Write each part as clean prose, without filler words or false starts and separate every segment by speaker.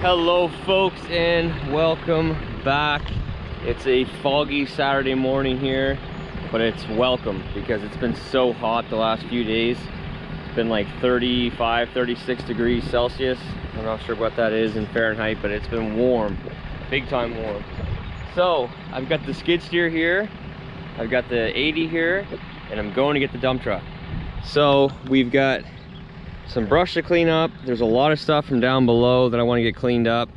Speaker 1: Hello folks, and welcome back. It's a foggy Saturday morning here, but it's welcome because it's been so hot the last few days. It's been like 35, 36 degrees Celsius. I'm not sure what that is in Fahrenheit, but it's been warm, big time warm. So I've got the skid steer here, I've got the 80 here, and I'm going to get the dump truck. So we've got some brush to clean up. There's a lot of stuff from down below that I want to get cleaned up.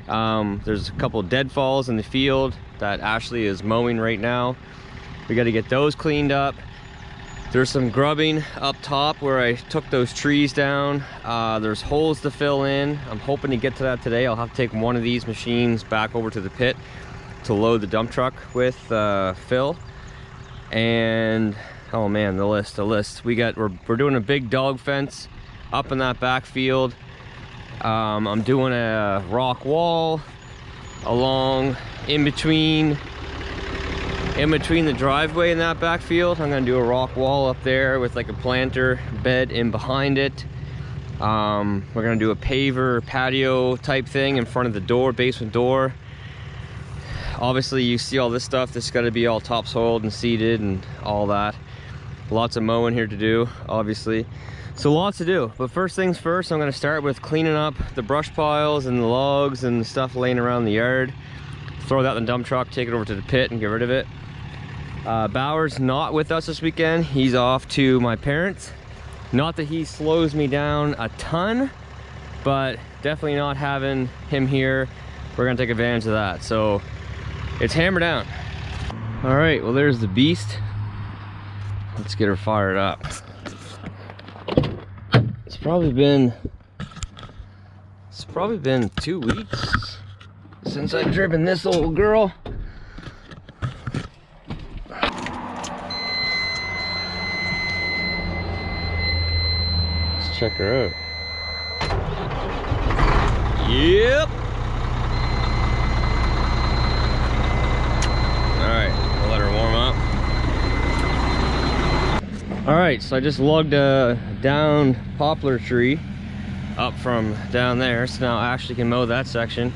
Speaker 1: There's a couple deadfalls in the field that Ashley is mowing right now. We got to get those cleaned up. There's some grubbing up top where I took those trees down. There's holes to fill in. I'm hoping to get to that today. I'll have to take one of these machines back over to the pit to load the dump truck with fill. And oh man, the list. We're doing a big dog fence up in that back field. I'm doing a rock wall along in between the driveway in that back field. I'm gonna do a rock wall up there with like a planter bed in behind it. We're gonna do a paver patio type thing in front of the door, basement door. Obviously you see all this stuff, this is gotta be all topsoiled and seeded and all that. Lots of mowing here to do, obviously. So lots to do, but first things first, I'm gonna start with cleaning up the brush piles and the logs and the stuff laying around the yard. Throw that in the dump truck, take it over to the pit and get rid of it. Bauer's not with us this weekend. He's off to my parents. Not that he slows me down a ton, but definitely not having him here. We're gonna take advantage of that. So it's hammer down. All right, well there's the beast. Let's get her fired up. It's probably been 2 weeks since I've driven this old girl. Let's check her out. Yep. All right, we'll let her warm up. All right, so I just lugged a down poplar tree up from down there, so now Ashley can mow that section.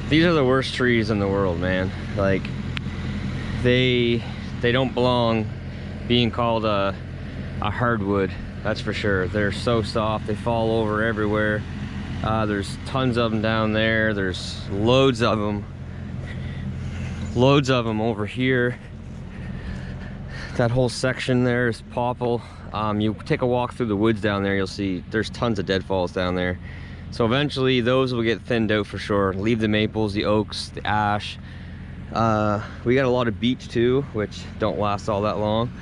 Speaker 1: These are the worst trees in the world, man. Like, they don't belong being called a hardwood, that's for sure. They're so soft, they fall over everywhere. There's tons of them down there. There's loads of them over here. That whole section there is popple. You take a walk through the woods down there, you'll see there's tons of deadfalls down there. So eventually those will get thinned out for sure. Leave the maples, the oaks, the ash. We got a lot of beech too, which don't last all that long.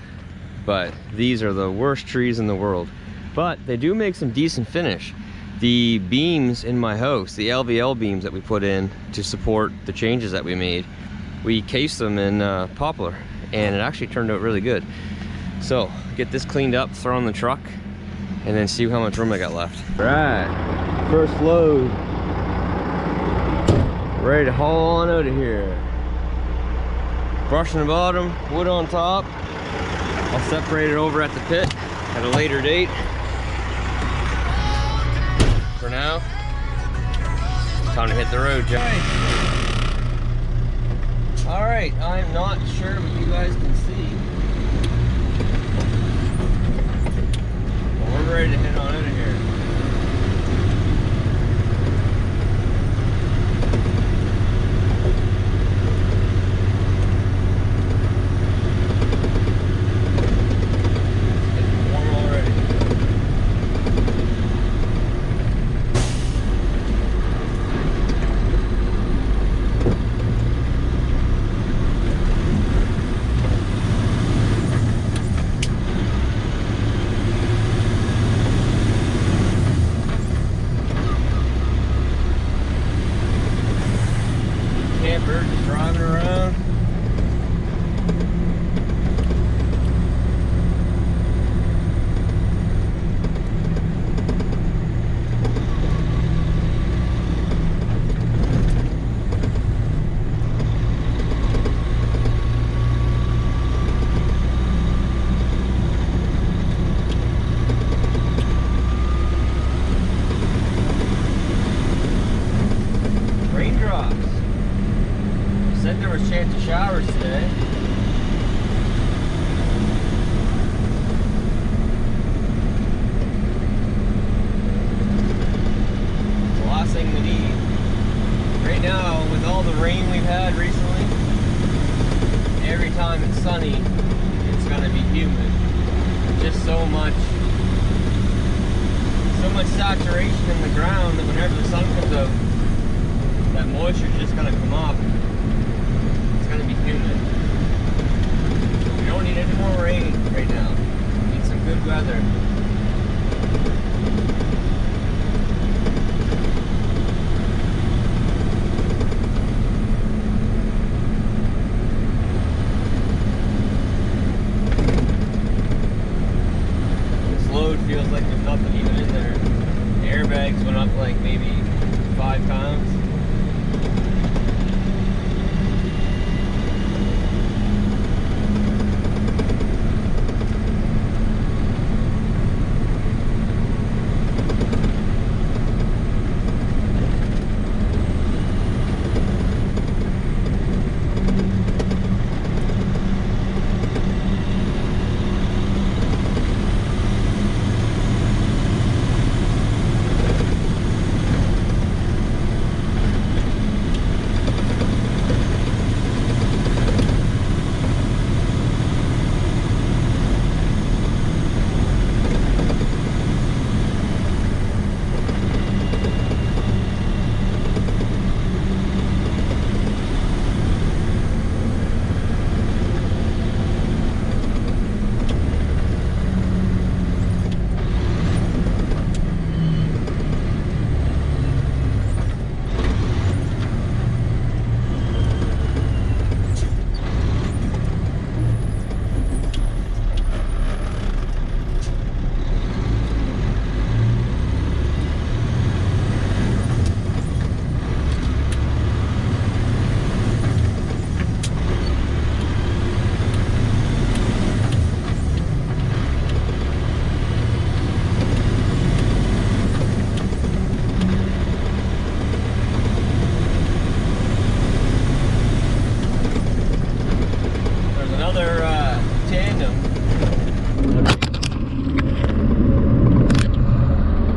Speaker 1: But these are the worst trees in the world. But they do make some decent finish. The beams in my house, the LVL beams that we put in to support the changes that we made, we cased them in poplar, and it actually turned out really good. So get this cleaned up, throw in the truck, and then see how much room I got left. All right, first load, ready to haul on out of here. Brush on the bottom, wood on top. I'll separate it over at the pit at a later date. For now, it's time to hit the road, Jack. All right, I'm not sure what you guys can see, but we're ready to head on out of here. It's warm already. trucks. Said there was a chance of showers today. The last thing we need. Right now, with all the rain we've had recently, every time it's sunny, it's gonna be humid. Just so much saturation in the ground that whenever the sun comes out, that moisture's just gonna come up. It's gonna be humid. We don't need any more rain right now. We need some good weather. This load feels like there's nothing even in there. The airbags went up like maybe 5 pounds.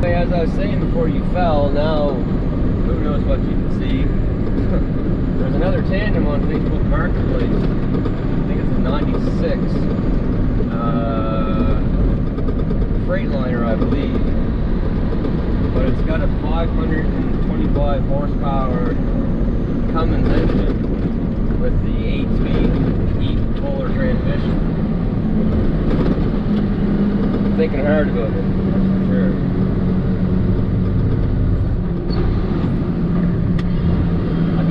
Speaker 1: As I was saying before you fell, now who knows what you can see. There's another tandem on Facebook Marketplace. I think it's a 96 Freightliner, I believe. But it's got a 525 horsepower Cummins engine with the 8-speed E-Polar transmission. I'm thinking hard about it, that's for sure.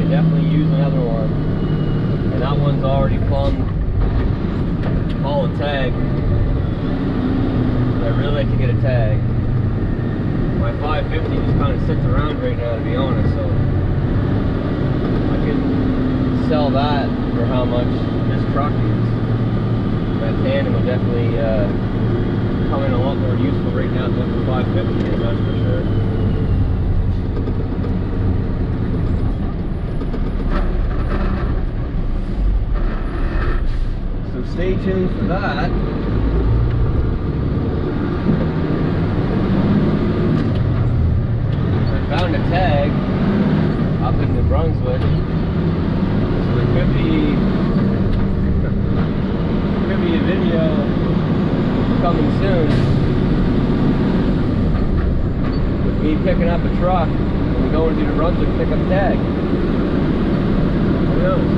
Speaker 1: Definitely use another one, and that one's already plumbed, holland tag. I'd really like to get a tag. My 550 just kind of sits around right now, to be honest, so I could sell that for how much this truck is. That tandem will definitely come in a lot more useful right now than the 550 is, that's for sure. Stay tuned for that. I found a tag up in New Brunswick, so there could be a video coming soon with me picking up a truck and we going to New Brunswick to pick up a tag. Who knows?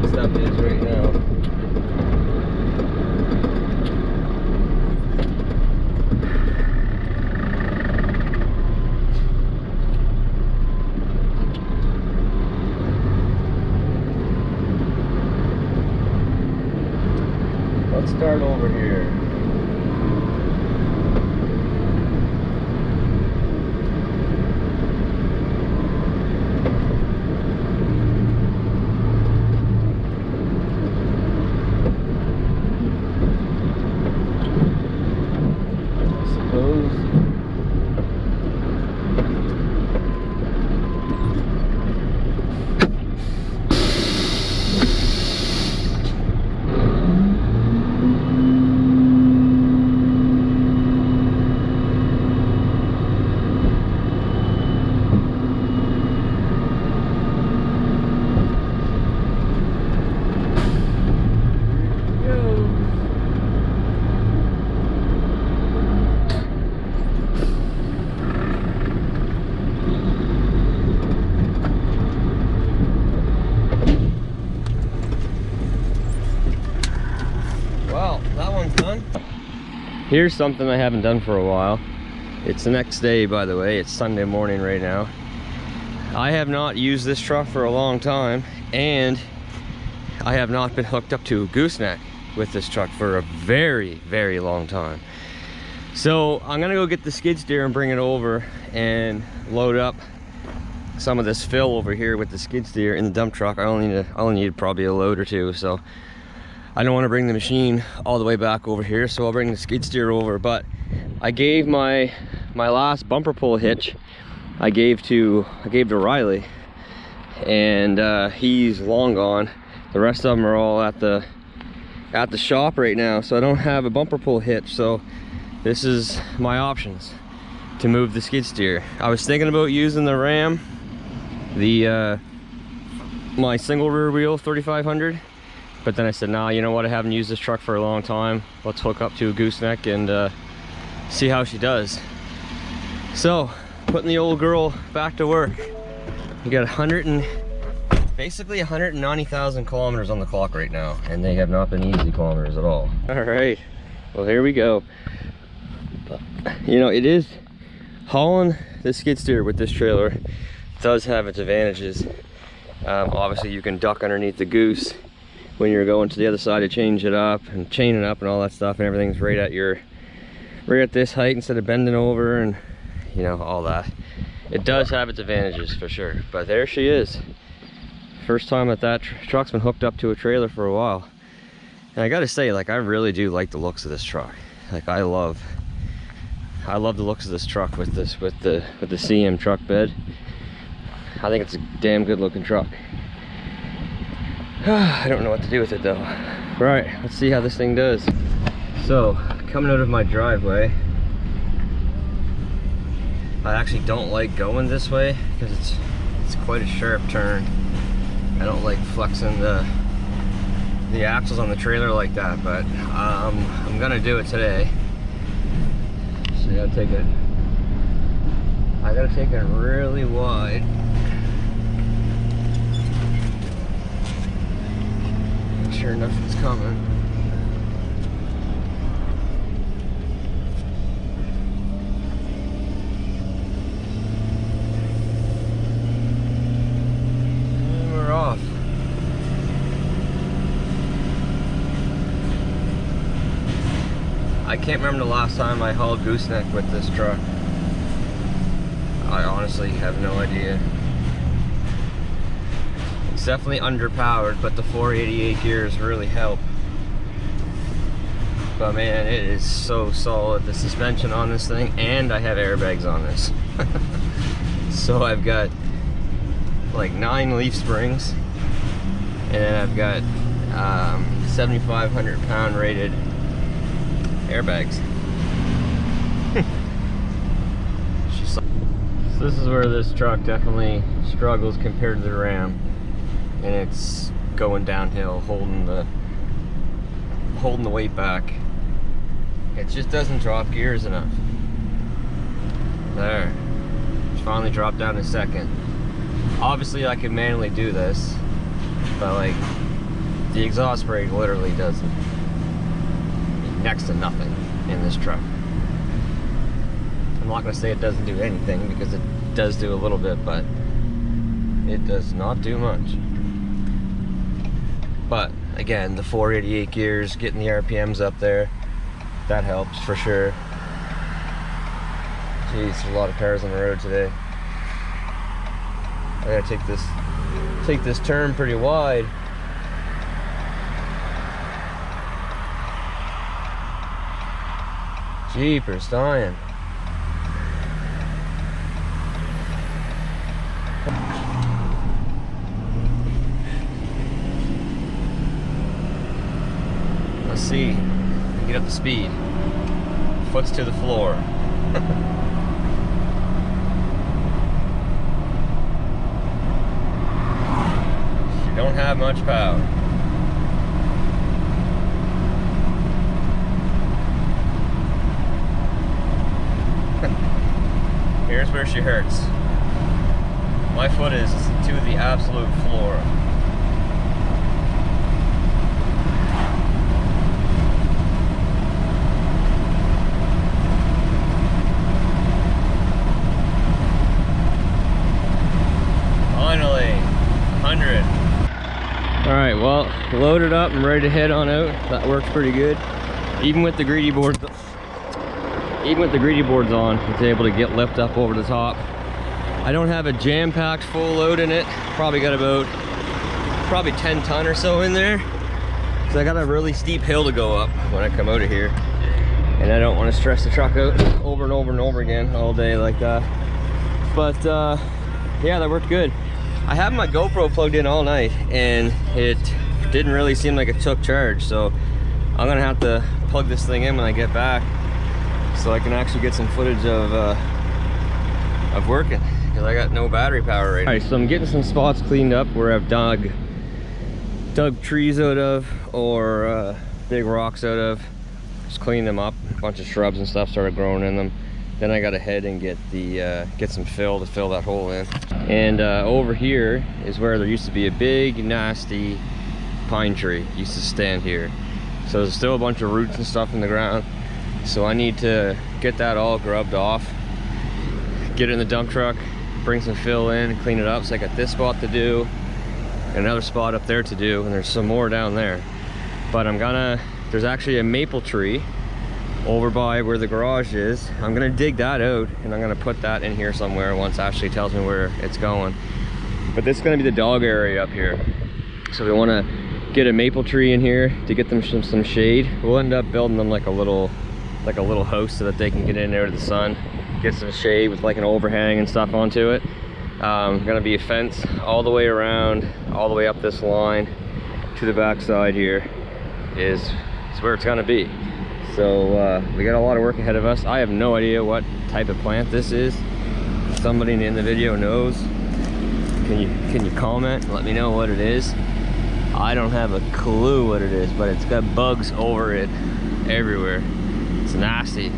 Speaker 1: that stuff is right now. Let's start over here. Here's something I haven't done for a while. It's the next day, by the way. It's Sunday morning right now. I have not used this truck for a long time, and I have not been hooked up to a gooseneck with this truck for a very, very long time. So I'm gonna go get the skid steer and bring it over and load up some of this fill over here with the skid steer in the dump truck. I only need probably a load or two, so I don't want to bring the machine all the way back over here, so I'll bring the skid steer over. But I gave my last bumper pull hitch, I gave to Riley, and he's long gone. The rest of them are all at the shop right now, so I don't have a bumper pull hitch. So this is my options to move the skid steer. I was thinking about using the Ram, my single rear wheel 3500. But then I said, nah, you know what, I haven't used this truck for a long time. Let's hook up to a gooseneck and see how she does. So, putting the old girl back to work. We got basically 190,000 kilometers on the clock right now, and they have not been easy kilometers at all. All right, well, here we go. You know, it is hauling the skid steer with this trailer does have its advantages. Obviously, you can duck underneath the goose when you're going to the other side to change it up and chain it up and all that stuff, and everything's right at this height instead of bending over, and you know, all that. It does have its advantages for sure. But there she is, first time that truck's been hooked up to a trailer for a while. And I gotta say, like, I really do like the looks of this truck. Like, I love the looks of this truck with the CM truck bed. I think it's a damn good looking truck. I don't know what to do with it though. Right, let's see how this thing does. So, coming out of my driveway, I actually don't like going this way because it's quite a sharp turn. I don't like flexing the axles on the trailer like that, but I'm gonna do it today. So I gotta take it really wide. Sure enough, it's coming. And we're off. I can't remember the last time I hauled gooseneck with this truck. I honestly have no idea. It's definitely underpowered, but the 488 gears really help. But man, it is so solid. The suspension on this thing, and I have airbags on this. So I've got like 9 leaf springs, and then I've got 7,500 pound rated airbags. So this is where this truck definitely struggles compared to the Ram. And it's going downhill, holding the weight back. It just doesn't drop gears enough. There, it's finally dropped down a second. Obviously I can manually do this, but like, The exhaust brake literally does next to nothing in this truck. I'm not going to say it doesn't do anything, because it does do a little bit, but it does not do much. But again, the 488 gears, getting the RPMs up there, that helps for sure. Jeez, there's a lot of cars on the road today. I gotta take this turn pretty wide. Jeepers, dying. Let's see. Get up the speed. Foot's to the floor. You don't have much power. Here's where she hurts. My foot is to the absolute floor. Finally, 100. All right, well, loaded up and ready to head on out. That works pretty good. Even with the greedy boards on, it's able to get lift up over the top. I don't have a jam-packed full load in it. Probably got about 10 ton or so in there. So I got a really steep hill to go up when I come out of here. And I don't want to stress the truck out over and over and over again all day like that. But yeah, that worked good. I have my GoPro plugged in all night and it didn't really seem like it took charge. So I'm gonna have to plug this thing in when I get back, so I can actually get some footage of working, because I got no battery power right now. All right, so I'm getting some spots cleaned up where I've dug trees out of, or big rocks out of. Just clean them up. A bunch of shrubs and stuff started growing in them. Then I gotta head and get some fill to fill that hole in. And over here is where there used to be a big nasty pine tree. It used to stand here. So there's still a bunch of roots and stuff in the ground. So I need to get that all grubbed off, get it in the dump truck, bring some fill in, clean it up. So I got this spot to do, another spot up there to do, and there's some more down there. But there's actually a maple tree over by where the garage is. I'm gonna dig that out and I'm gonna put that in here somewhere once Ashley tells me where it's going. But this is gonna be the dog area up here. So we wanna get a maple tree in here to get them some shade. We'll end up building them like a little house so that they can get in there to the sun, get some shade with like an overhang and stuff onto it. Gonna be a fence all the way around, all the way up this line to the back side here is where it's gonna be. So we got a lot of work ahead of us. I have no idea what type of plant this is. If somebody in the video knows, can you comment and let me know what it is? I don't have a clue what it is, but it's got bugs over it everywhere. It's nasty.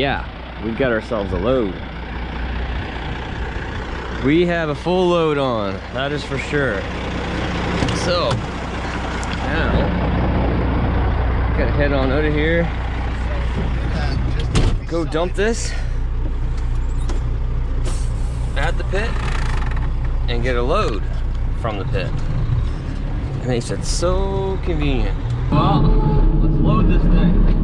Speaker 1: yeah, we've got ourselves a load. We have a full load on, that is for sure. So now gotta head on out of here, go dump this at the pit and get a load from the pit. It makes it so convenient. Well, let's load this thing.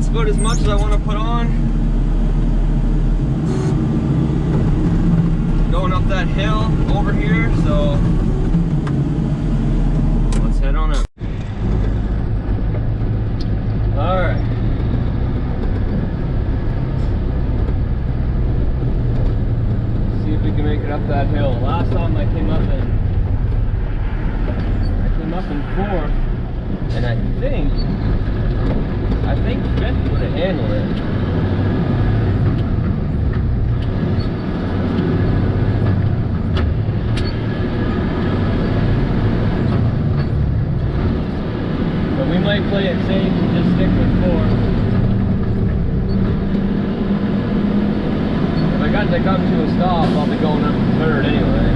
Speaker 1: that's about as much as I want to put on. Going up that hill over here, so let's head on up. Alright. See if we can make it up that hill. Last time I came up in fourth, and I think fifth would have handled it. But we might play it safe and just stick with fourth. If I got to come to a stop, I'll be going up to third anyway.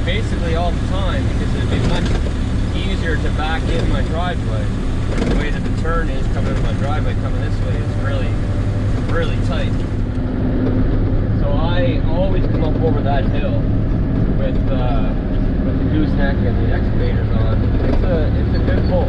Speaker 1: Basically all the time, because it'd be much easier to back in my driveway. The way that the turn is coming in my driveway, coming this way, is really tight. So I always come up over that hill with the gooseneck and the excavators on. It's a good pull.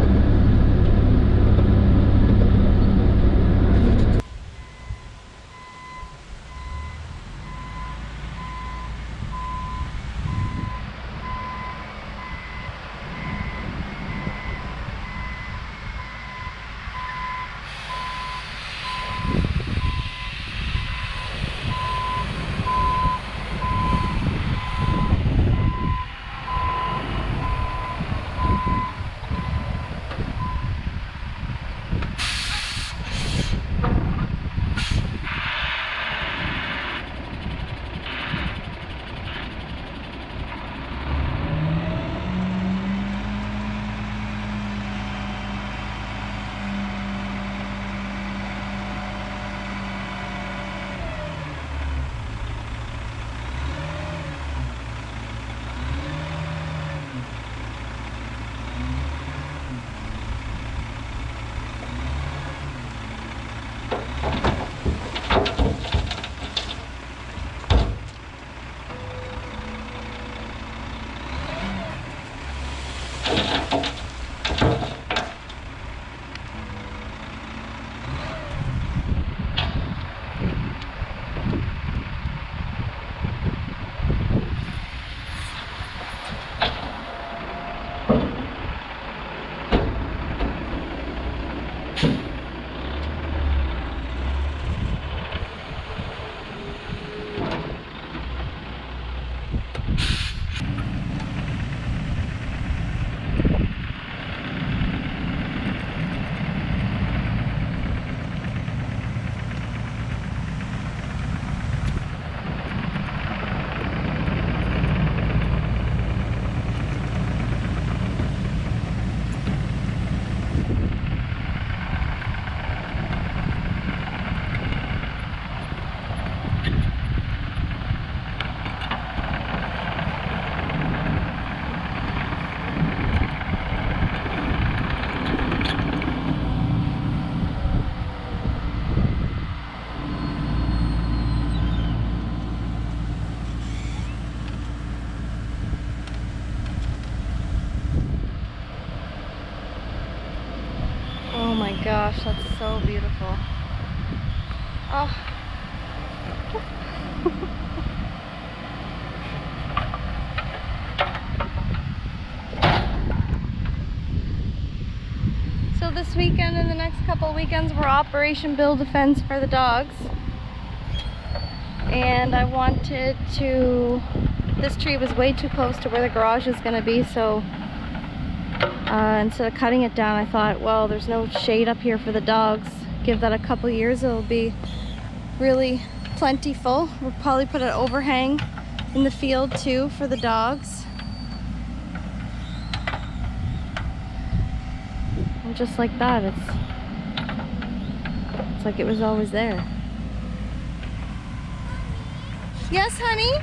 Speaker 2: my gosh, that's so beautiful. Oh. So this weekend and the next couple of weekends we're Operation Build a Fence for the dogs. And I wanted to, this tree was way too close to where the garage is going to be, so instead of cutting it down, I thought, well, there's no shade up here for the dogs. Give that a couple years, it'll be really plentiful. We'll probably put an overhang in the field too for the dogs. And just like that, it's like it was always there. Yes, honey?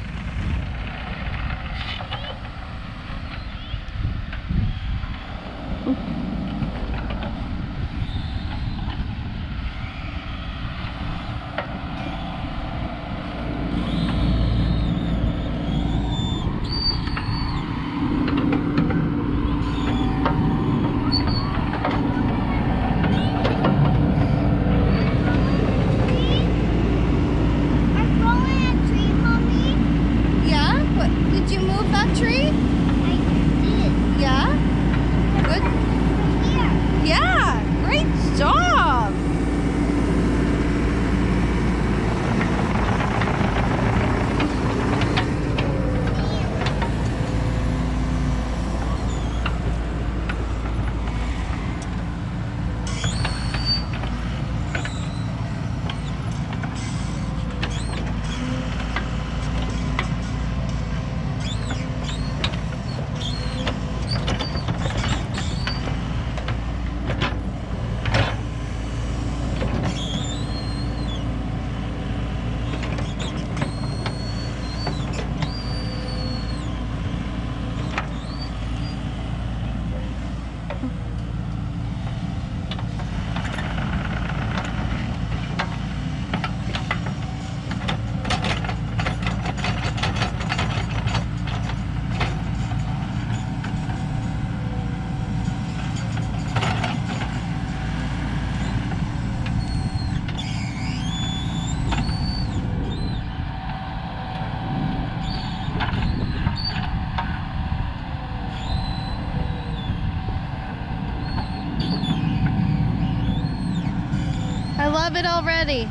Speaker 2: I love it already.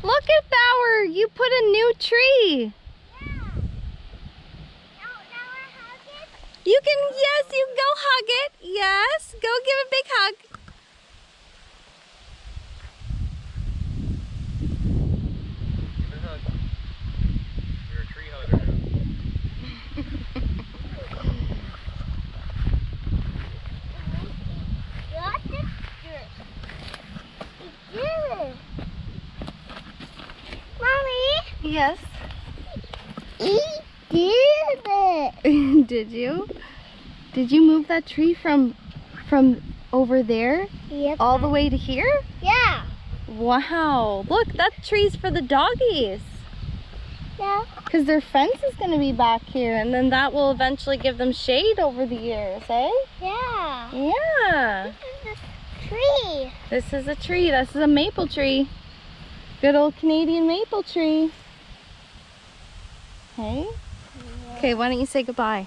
Speaker 2: Look at Bauer, you put a new tree. You can, yes, you can go hug it. Yes, go give a big hug.
Speaker 1: Give it a hug. You're a tree hugger
Speaker 3: now. Mommy?
Speaker 2: Yes.
Speaker 3: He did it.
Speaker 2: Did you? Did you move that tree from over there?
Speaker 3: Yep.
Speaker 2: All the way to here?
Speaker 3: Yeah.
Speaker 2: Wow. Look, that tree's for the doggies.
Speaker 3: Yeah.
Speaker 2: Because their fence is going to be back here, and then that will eventually give them shade over the years, eh?
Speaker 3: Yeah.
Speaker 2: Yeah.
Speaker 3: This is a tree.
Speaker 2: This is a tree. This is a maple tree. Good old Canadian maple tree. Hey? Okay, why don't you say goodbye?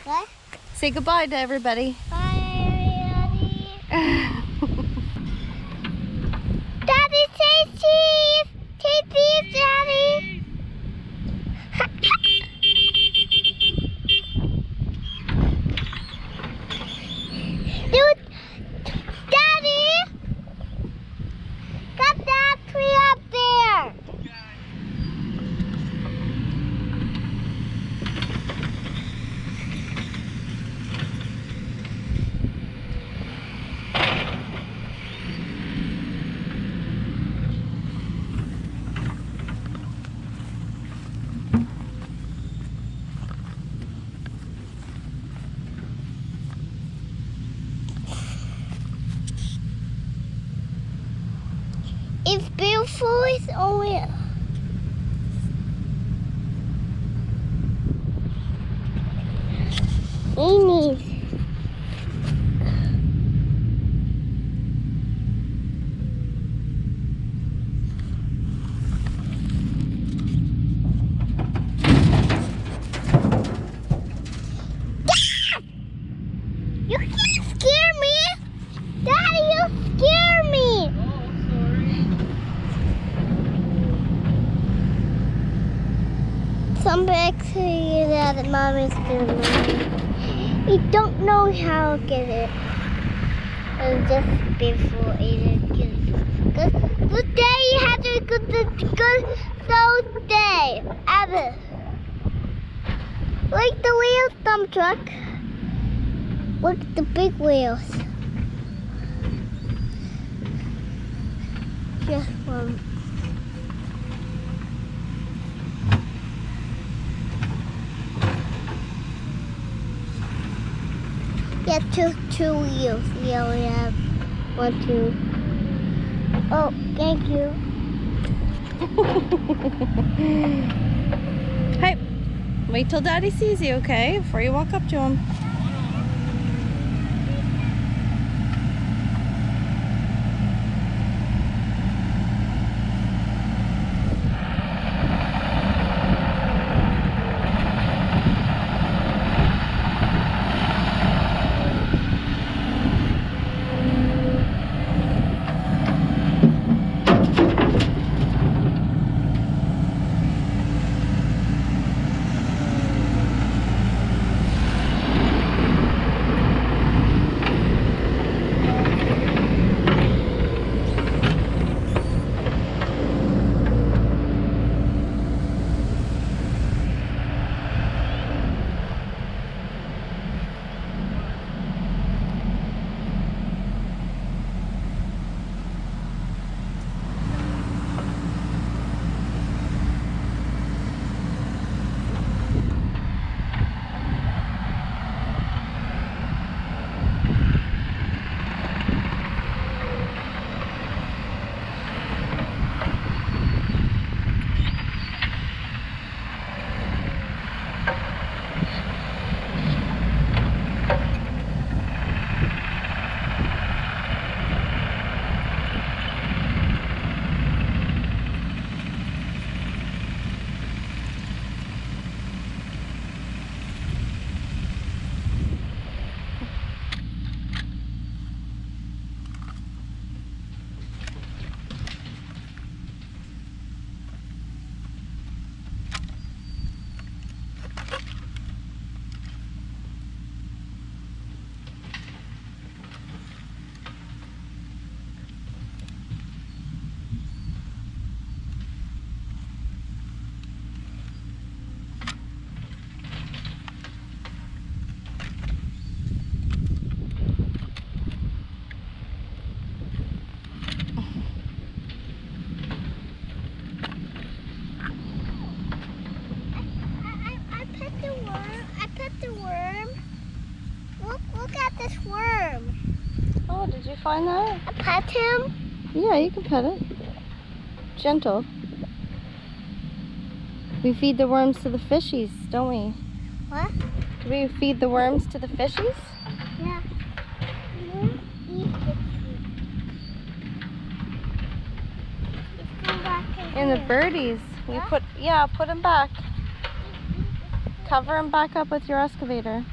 Speaker 3: What?
Speaker 2: Say goodbye to everybody.
Speaker 3: Bye, everybody. Daddy, taste cheese. Taste cheese, Daddy. Dude, Daddy, got that tree up there. Daddy's only. He needs. You can't scare me! Daddy, you scare me!
Speaker 1: Oh, sorry.
Speaker 3: Some bags say that mommy's gonna mommy. You don't know how to get it. And just before Aiden gets it. Good day, you have a good so day ever. Like the wheels dump truck. Look at the big wheels. Just one. Yeah, two wheels. Yeah, we have 1, 2. Oh, thank you.
Speaker 2: Hey, wait till Daddy sees you, okay? Before you walk up to him.
Speaker 3: this worm.
Speaker 2: Oh, did you find that?
Speaker 3: I pet him.
Speaker 2: Yeah, you can pet it. Gentle. We feed the worms to the fishies, don't we?
Speaker 3: What?
Speaker 2: Do we feed the worms to the fishies?
Speaker 3: Yeah. You eat the
Speaker 2: And the birdies. We put them back. Cover them back up with your excavator.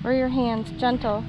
Speaker 2: Or your hands, gentle.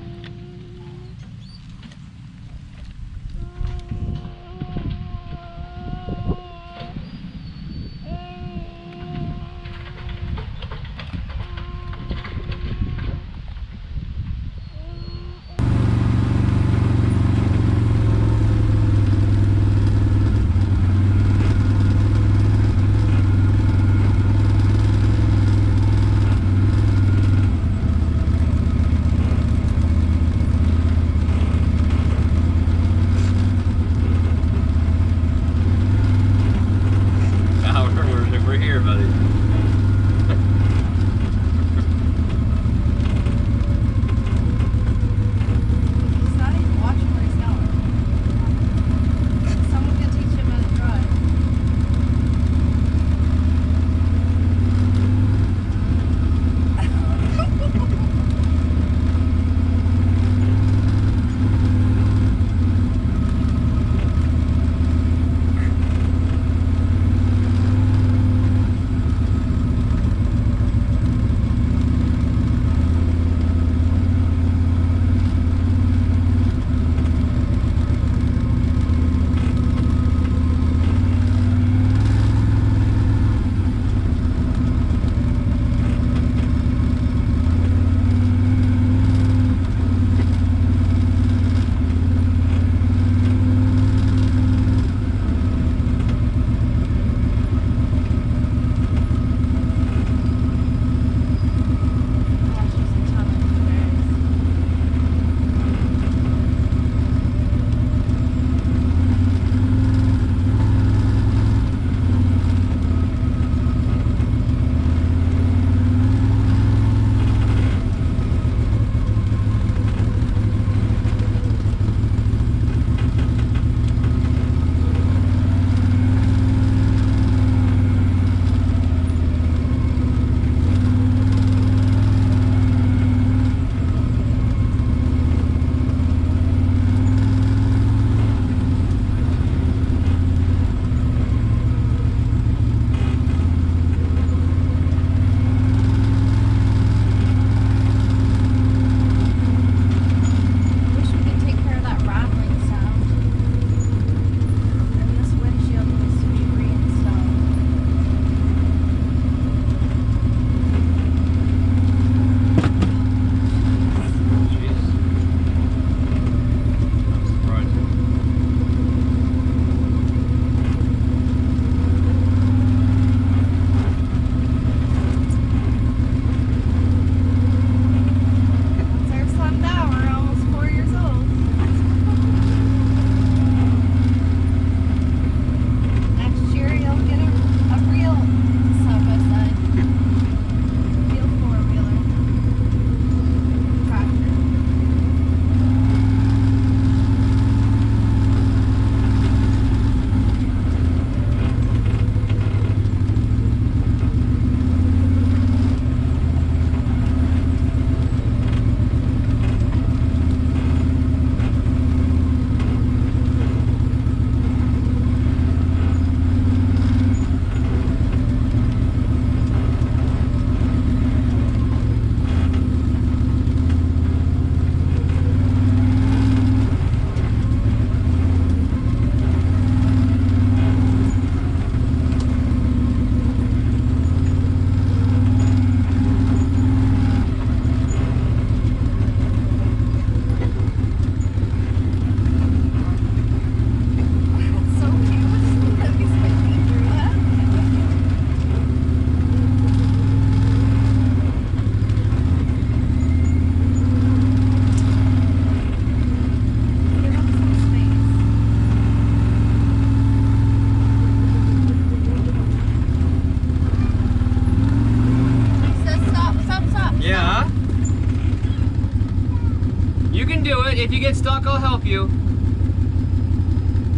Speaker 1: You can do it. If you get stuck, I'll help you.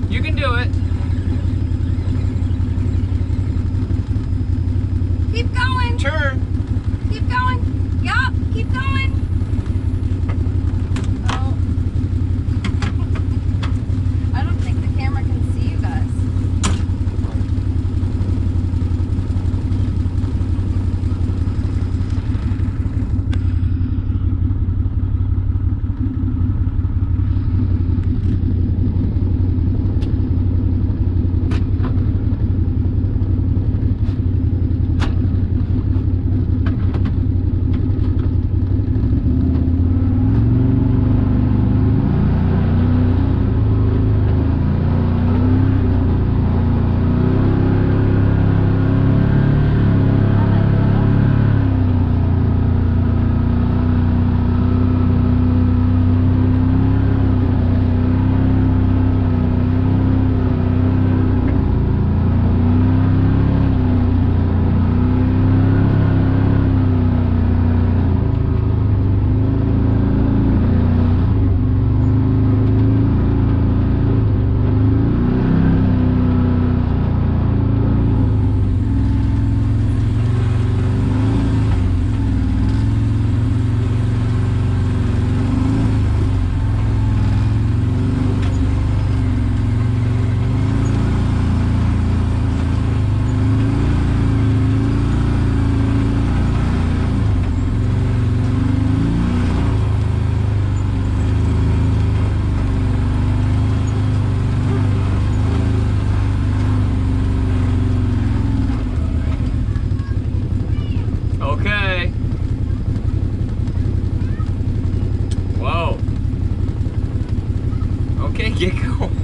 Speaker 1: You can do it.
Speaker 2: Keep going.
Speaker 1: Turn.
Speaker 2: Keep going. Yup, keep going. Oh. I don't think the camera can see you guys.
Speaker 1: Okay. Whoa. Okay, get going.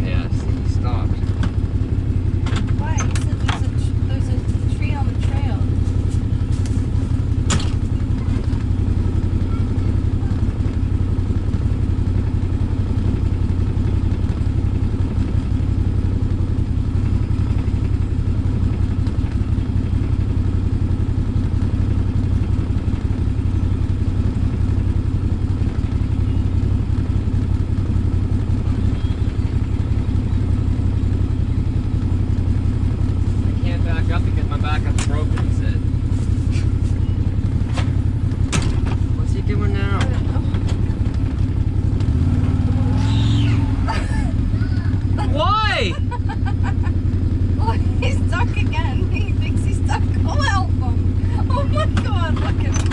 Speaker 1: Yes, stop.
Speaker 2: Why? You said there's a tree on the trail.
Speaker 1: I can't back up because my backup's broken, he said. What's he doing now? Why?
Speaker 2: Oh, he's stuck again. He thinks he's stuck. Oh, help him. Oh my God, look at him.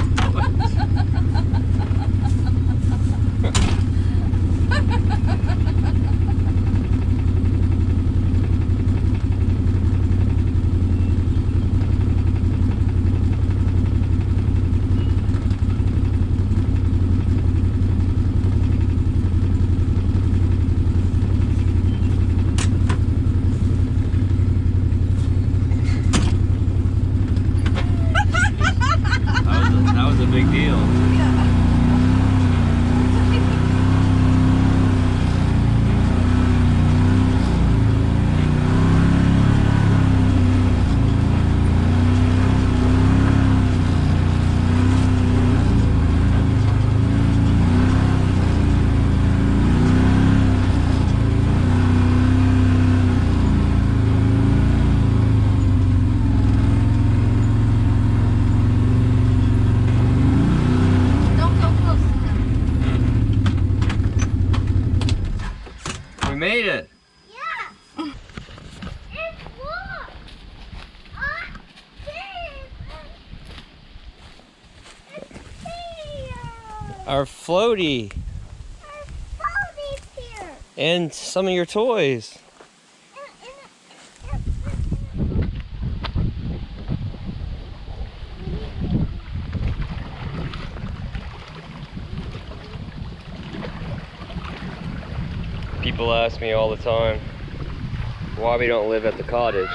Speaker 1: That was a big deal.
Speaker 2: Don't go close to him.
Speaker 1: We made it.
Speaker 3: Yeah. It's what? It's here.
Speaker 1: Our floaty
Speaker 3: Our boat is here.
Speaker 1: and some of your toys. People ask me all the time why we don't live at the cottage.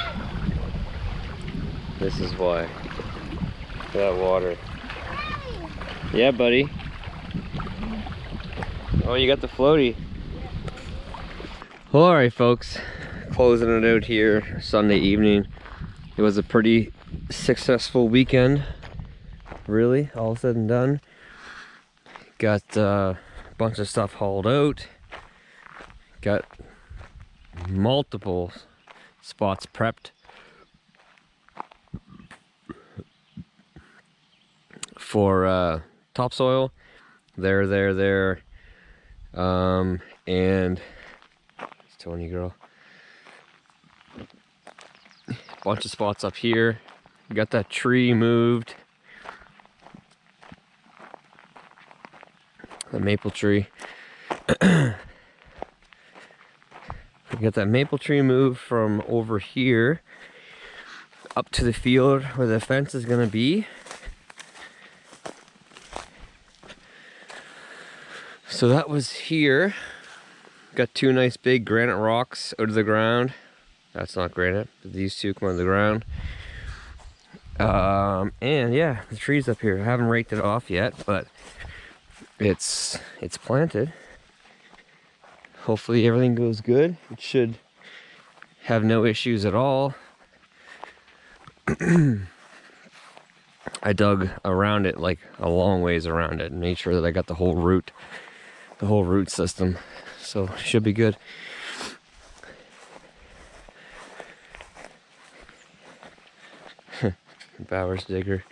Speaker 1: This is why. That water. Yeah, buddy. Oh, you got the floaty. Well, alright folks, closing it out here Sunday evening. It was a pretty successful weekend, really, all said and done. Got a bunch of stuff hauled out. Got multiple spots prepped for topsoil. There. And it's Tony girl. Bunch of spots up here. Got that tree moved. The maple tree. We got that maple tree moved from over here up to the field where the fence is gonna be. So that was here. Got two nice big granite rocks out of the ground. That's not granite, but these two come out of the ground. And yeah, the tree's up here. I haven't raked it off yet, but it's planted. Hopefully everything goes good. It should have no issues at all. I dug around it, like a long ways around it, and made sure that I got the whole root system. So it should be good. Bowers digger.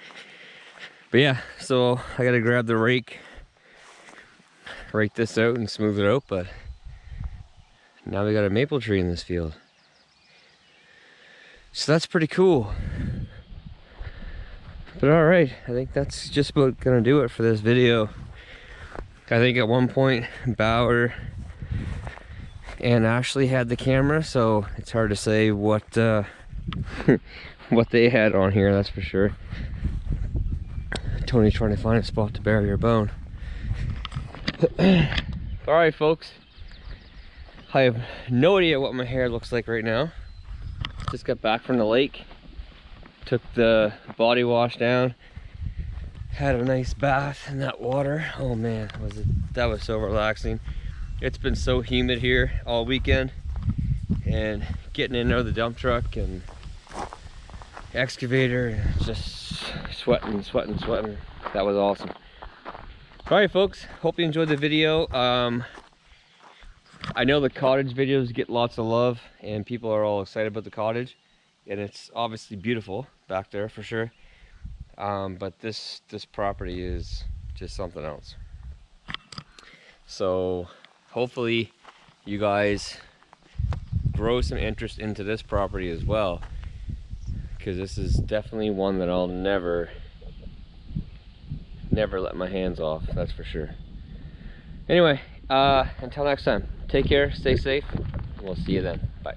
Speaker 1: But yeah, so I gotta grab the rake this out and smooth it out, but now we got a maple tree in this field. So that's pretty cool. But alright, I think that's just about gonna do it for this video. I think at one point Bower and Ashley had the camera, so it's hard to say what what they had on here, that's for sure. Tony's trying to find a spot to bury her bone. Alright folks, I have no idea what my hair looks like right now. Just got back from the lake, took the body wash down, had a nice bath in that water. Oh man, that was so relaxing. It's been so humid here all weekend, and getting in and out of the dump truck and excavator and just sweating. That was awesome. Alright folks, hope you enjoyed the video. I know the cottage videos get lots of love and people are all excited about the cottage, and it's obviously beautiful back there for sure. But this property is just something else. So hopefully you guys grow some interest into this property as well, because this is definitely one that I'll never let my hands off, that's for sure. Anyway, until next time, take care, stay safe, and we'll see you then. Bye.